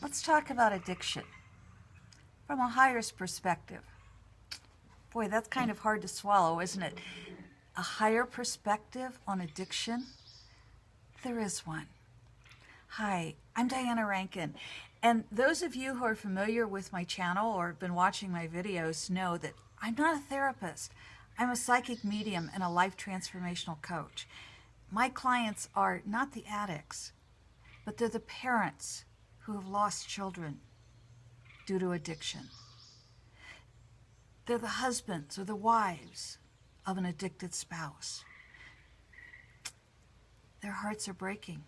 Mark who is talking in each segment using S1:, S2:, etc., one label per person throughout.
S1: Let's talk about addiction from a higher's perspective. Boy, that's kind of hard to swallow, isn't it? A higher perspective on addiction? There is one. Hi, I'm Diana Rankin, and those of you who are familiar with my channel or have been watching my videos know that I'm not a therapist. I'm a psychic medium and a life transformational coach. My clients are not the addicts, but they're the parents who have lost children due to addiction. They're the husbands or the wives of an addicted spouse. Their hearts are breaking.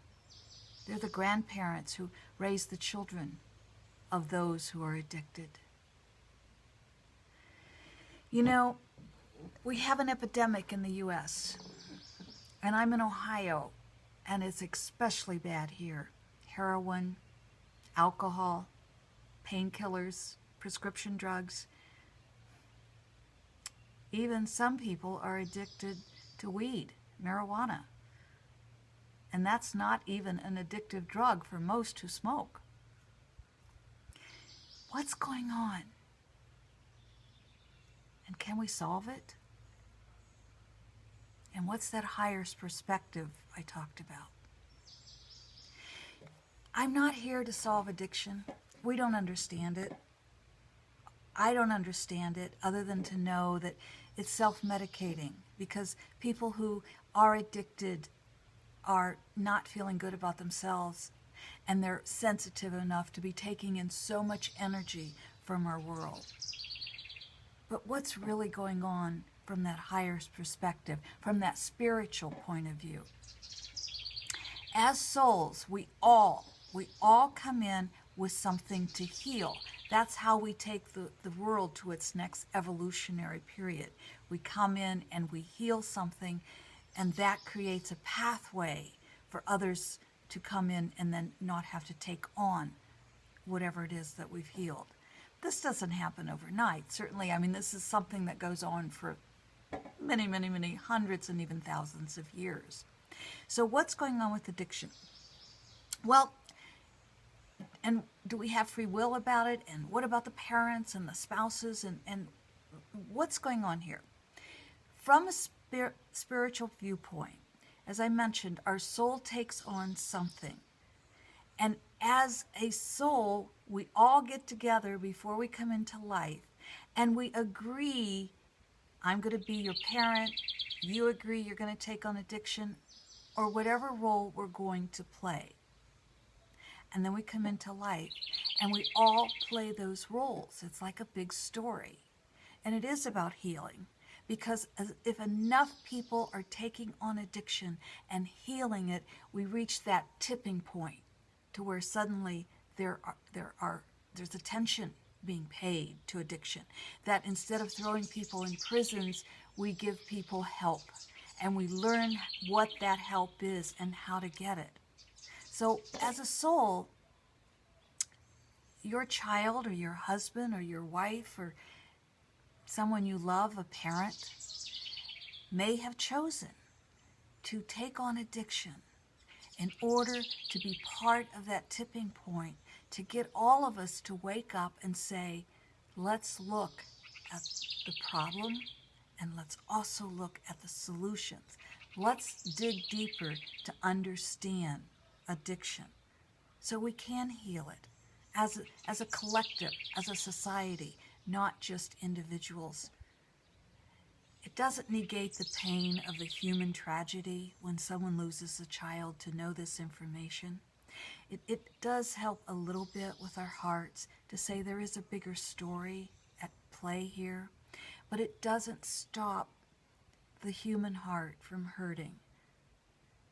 S1: They're the grandparents who raise the children of those who are addicted. You know, we have an epidemic in the U.S., and I'm in Ohio, and it's especially bad here. Heroin, alcohol, painkillers, prescription drugs. Even some people are addicted to weed, marijuana. And that's not even an addictive drug for most who smoke. What's going on? And can we solve it? And what's that higher perspective I talked about? I'm not here to solve addiction. We don't understand it. I don't understand it other than to know that it's self-medicating, because people who are addicted are not feeling good about themselves, and they're sensitive enough to be taking in so much energy from our world. But what's really going on from that higher perspective, from that spiritual point of view? As souls, we all come in with something to heal. That's how we take the world to its next evolutionary period. We come in and we heal something, and that creates a pathway for others to come in and then not have to take on whatever it is that we've healed. This doesn't happen overnight, certainly. I mean, this is something that goes on for many, many, many hundreds and even thousands of years. So what's going on with addiction? Well, and do we have free will about it? And what about the parents and the spouses? And what's going on here? From a spiritual viewpoint, as I mentioned, our soul takes on something. And as a soul, we all get together before we come into life, and we agree, I'm going to be your parent, you agree you're going to take on addiction, or whatever role we're going to play. And then we come into life, and we all play those roles. It's like a big story. And it is about healing, because if enough people are taking on addiction and healing it, we reach that tipping point to where suddenly there's attention being paid to addiction. That instead of throwing people in prisons, we give people help, and we learn what that help is and how to get it. So as a soul, your child or your husband or your wife or someone you love, a parent, may have chosen to take on addiction in order to be part of that tipping point, to get all of us to wake up and say, let's look at the problem and let's also look at the solutions. Let's dig deeper to understand addiction so we can heal it as a collective, as a society, not just individuals. It doesn't negate the pain of the human tragedy when someone loses a child to know this information. It does help a little bit with our hearts to say there is a bigger story at play here, but it doesn't stop the human heart from hurting.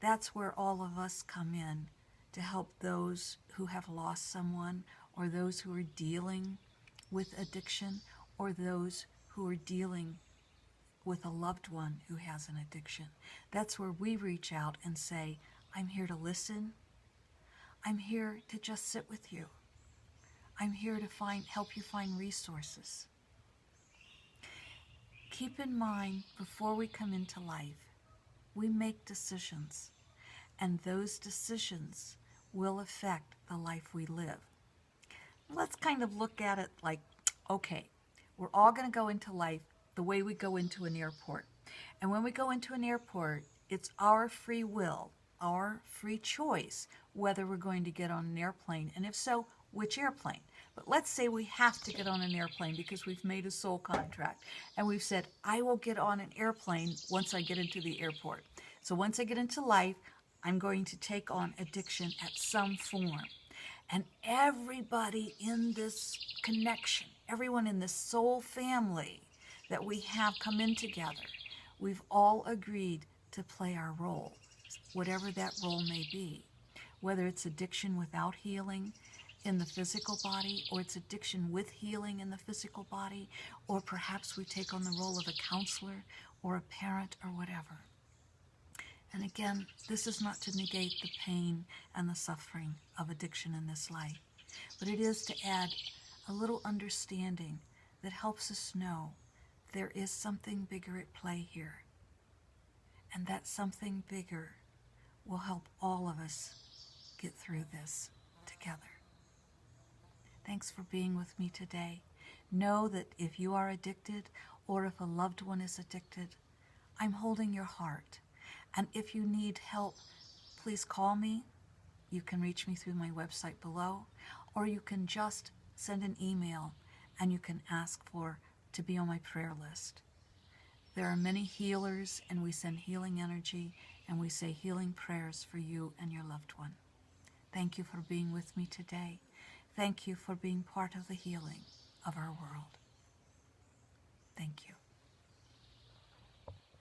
S1: That's where all of us come in to help those who have lost someone, or those who are dealing with addiction, or those who are dealing with a loved one who has an addiction. That's where we reach out and say, I'm here to listen. I'm here to just sit with you. I'm here to help you find resources. Keep in mind, before we come into life, we make decisions, and those decisions will affect the life we live. let's kind of look at it like, okay, we're all going to go into life the way we go into an airport. And when we go into an airport, it's our free will, our free choice, whether we're going to get on an airplane, and if so, which airplane. But let's say we have to get on an airplane because we've made a soul contract and we've said, I will get on an airplane once I get into the airport. So once I get into life, I'm going to take on addiction at some form. And everybody in this connection, everyone in this soul family that we have come in together, we've all agreed to play our role, whatever that role may be. Whether it's addiction without healing in the physical body, or it's addiction with healing in the physical body, or perhaps we take on the role of a counselor or a parent or whatever. And again, this is not to negate the pain and the suffering of addiction in this life, but it is to add a little understanding that helps us know there is something bigger at play here. And that something bigger will help all of us get through this together. Thanks for being with me today. Know that if you are addicted or if a loved one is addicted, I'm holding your heart. And if you need help, please call me. You can reach me through my website below, or you can just send an email and you can ask to be on my prayer list. There are many healers, and we send healing energy and we say healing prayers for you and your loved one. Thank you for being with me today. Thank you for being part of the healing of our world. Thank you.